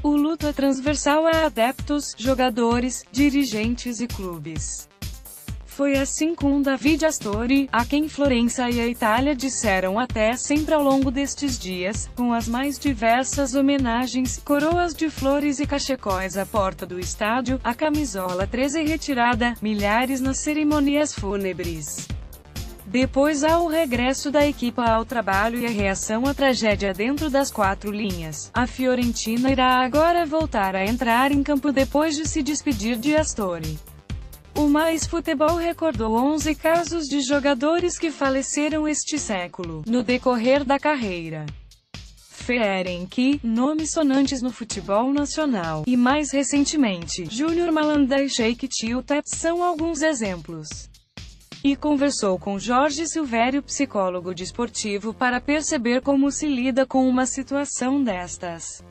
O luto é transversal a adeptos, jogadores, dirigentes e clubes. Foi assim com David Astori, a quem Florença e a Itália disseram até sempre ao longo destes dias, com as mais diversas homenagens, coroas de flores e cachecóis à porta do estádio, a camisola 13 retirada, milhares nas cerimônias fúnebres. Depois há o regresso da equipa ao trabalho e a reação à tragédia dentro das quatro linhas. A Fiorentina irá agora voltar a entrar em campo depois de se despedir de Astori. O Mais Futebol recordou 11 casos de jogadores que faleceram este século, no decorrer da carreira. Ferenc, nomes sonantes no futebol nacional, e mais recentemente, Júnior Malanda e Sheik Tiltep são alguns exemplos. E conversou com Jorge Silvério, psicólogo desportivo, para perceber como se lida com uma situação destas.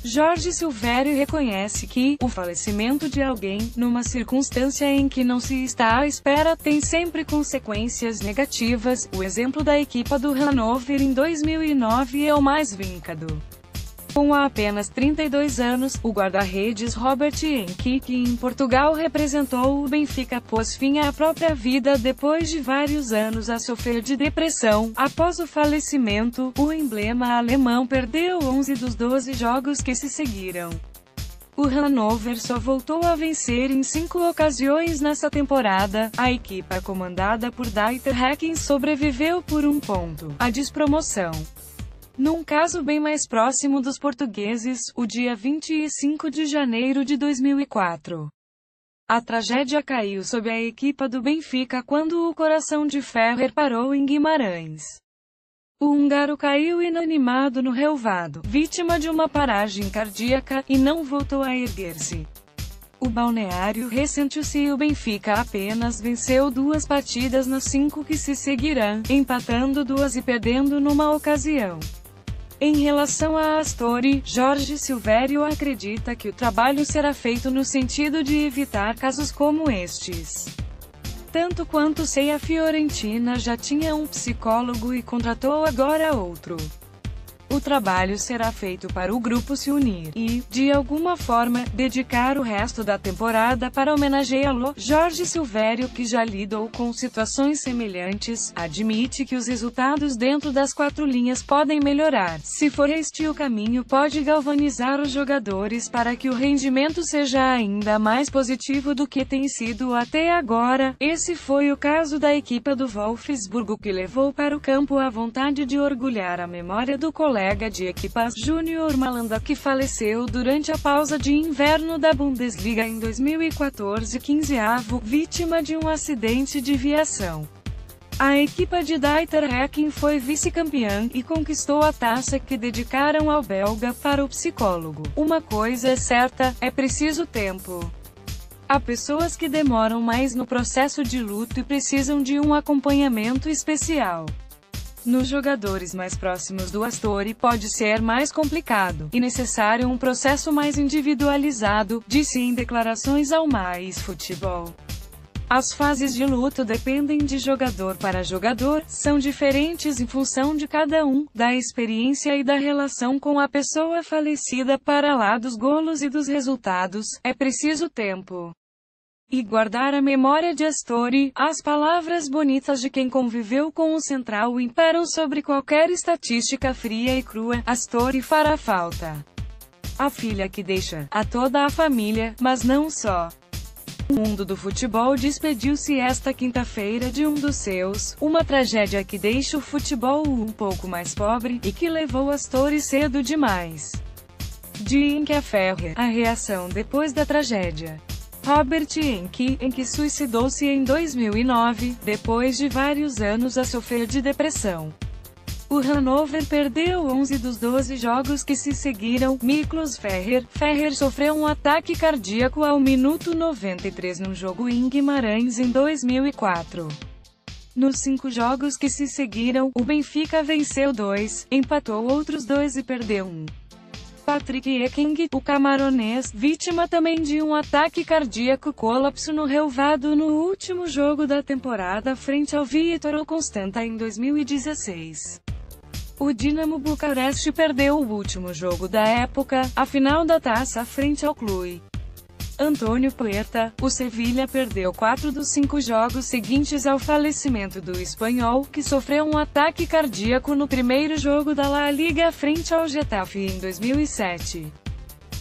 Jorge Silvério reconhece que o falecimento de alguém, numa circunstância em que não se está à espera, tem sempre consequências negativas. O exemplo da equipa do Hannover em 2009 é o mais vincado. Com apenas 32 anos, o guarda-redes Robert Enke, que em Portugal representou o Benfica, pôs fim à própria vida depois de vários anos a sofrer de depressão. Após o falecimento, o emblema alemão perdeu 11 dos 12 jogos que se seguiram. O Hannover só voltou a vencer em 5 ocasiões nessa temporada. A equipa comandada por Dieter Hecking sobreviveu por um ponto, a despromoção. Num caso bem mais próximo dos portugueses, o dia 25 de janeiro de 2004. A tragédia caiu sobre a equipa do Benfica quando o coração de Ferrer parou em Guimarães. O húngaro caiu inanimado no relvado, vítima de uma paragem cardíaca, e não voltou a erguer-se. O balneário ressentiu-se e o Benfica apenas venceu 2 partidas nas 5 que se seguirão, empatando 2 e perdendo numa ocasião. Em relação a Astori, Jorge Silvério acredita que o trabalho será feito no sentido de evitar casos como estes. Tanto quanto sei, a Fiorentina já tinha um psicólogo e contratou agora outro. O trabalho será feito para o grupo se unir e, de alguma forma, dedicar o resto da temporada para homenageá-lo. Jorge Silvério, que já lidou com situações semelhantes, admite que os resultados dentro das 4 linhas podem melhorar. Se for este o caminho, pode galvanizar os jogadores para que o rendimento seja ainda mais positivo do que tem sido até agora. Esse foi o caso da equipa do Wolfsburgo, que levou para o campo a vontade de orgulhar a memória do colega de equipa, Júnior Malanda, que faleceu durante a pausa de inverno da Bundesliga em 2014, 15º, vítima de um acidente de viação. A equipa de Dieter Hecking foi vice-campeã, e conquistou a taça que dedicaram ao belga. Para o psicólogo, uma coisa é certa, é preciso tempo. Há pessoas que demoram mais no processo de luto e precisam de um acompanhamento especial. Nos jogadores mais próximos do Astori pode ser mais complicado, e necessário um processo mais individualizado, disse em declarações ao Mais Futebol. As fases de luto dependem de jogador para jogador, são diferentes em função de cada um, da experiência e da relação com a pessoa falecida. Para lá dos golos e dos resultados, é preciso tempo. E guardar a memória de Astori. As palavras bonitas de quem conviveu com o central imperam sobre qualquer estatística fria e crua. Astori fará falta. A filha que deixa, a toda a família, mas não só. O mundo do futebol despediu-se esta quinta-feira de um dos seus, uma tragédia que deixa o futebol um pouco mais pobre, e que levou Astori cedo demais. Dia em que a Ferrer, a reação depois da tragédia. Robert Enke suicidou-se em 2009, depois de vários anos a sofrer de depressão. O Hannover perdeu 11 dos 12 jogos que se seguiram. Miklos Ferrer sofreu um ataque cardíaco ao minuto 93 num jogo em Guimarães em 2004. Nos 5 jogos que se seguiram, o Benfica venceu 2, empatou outros 2 e perdeu 1. Patrick Hecking, o camaronês, vítima também de um ataque cardíaco, colapso no relvado no último jogo da temporada frente ao Vitória Constanta em 2016. O Dinamo Bucareste perdeu o último jogo da época, a final da taça frente ao Cluj. Antônio Puerta. O Sevilha perdeu 4 dos 5 jogos seguintes ao falecimento do espanhol, que sofreu um ataque cardíaco no primeiro jogo da La Liga frente ao Getafe em 2007.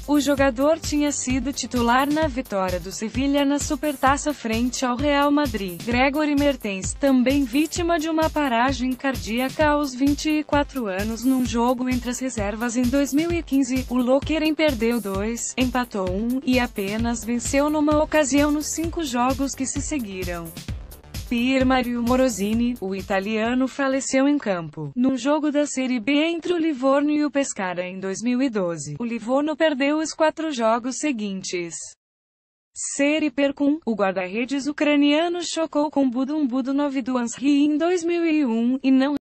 O jogador tinha sido titular na vitória do Sevilha na Supertaça frente ao Real Madrid. Grégory Mertens, também vítima de uma paragem cardíaca aos 24 anos num jogo entre as reservas em 2015, o Lokeren perdeu 2, empatou 1, e apenas venceu numa ocasião nos 5 jogos que se seguiram. Pier Mario Morosini, o italiano, faleceu em campo, num jogo da Série B entre o Livorno e o Pescara em 2012. O Livorno perdeu os 4 jogos seguintes. Série Percum, o guarda-redes ucraniano chocou com Budum Budunov do Ansri em 2001, e não